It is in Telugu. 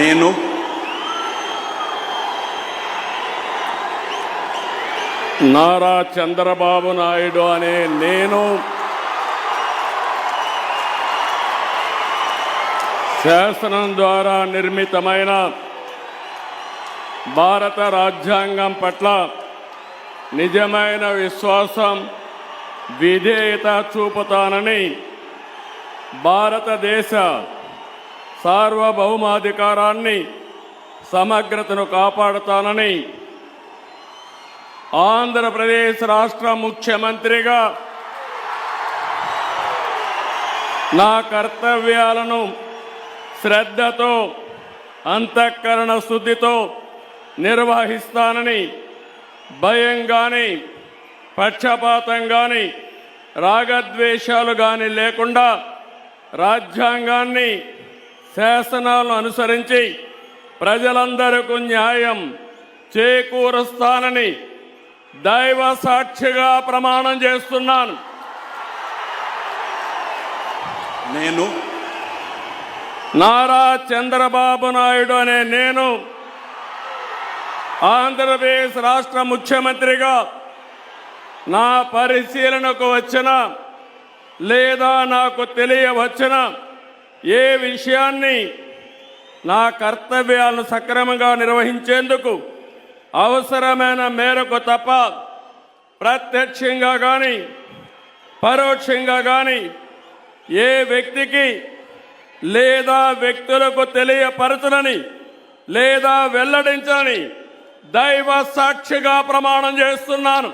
నేను నారా చంద్రబాబు నాయుడు అనే నేను శాసనం ద్వారా నిర్మితమైన భారత రాజ్యాంగం పట్ల నిజమైన విశ్వాసం, విధేయత చూపుతానని, భారతదేశ సార్వభౌమాధికారాన్ని, సమగ్రతను కాపాడుతానని ఆంధ్రప్రదేశ్ రాష్ట్ర ముఖ్యమంత్రిగా నా కర్తవ్యాలను శ్రద్ధతో, అంతఃకరణ శుద్ధితో నిర్వహిస్తానని, భయం కానీ, పక్షపాతం కానీ, రాగద్వేషాలు కానీ లేకుండా రాజ్యాంగాన్ని, శాసనాలను అనుసరించి ప్రజలందరికీ న్యాయం చేకూరుస్తానని దైవ సాక్షిగా ప్రమాణం చేస్తున్నాను. నేను నారా చంద్రబాబు నాయుడు అనే నేను ఆంధ్రప్రదేశ్ రాష్ట్ర ముఖ్యమంత్రిగా నా పరిశీలనకు వచ్చిన లేదా నాకు తెలియవచ్చిన ఏ విషయాన్ని నా కర్తవ్యాలను సక్రమంగా నిర్వహించేందుకు అవసరమైన మేరకు తప్ప ప్రత్యక్షంగా కానీ పరోక్షంగా కానీ ఏ వ్యక్తికి లేదా వ్యక్తులకు తెలియపరచనని లేదా వెల్లడించని దైవ సాక్షిగా ప్రమాణం చేస్తున్నాను.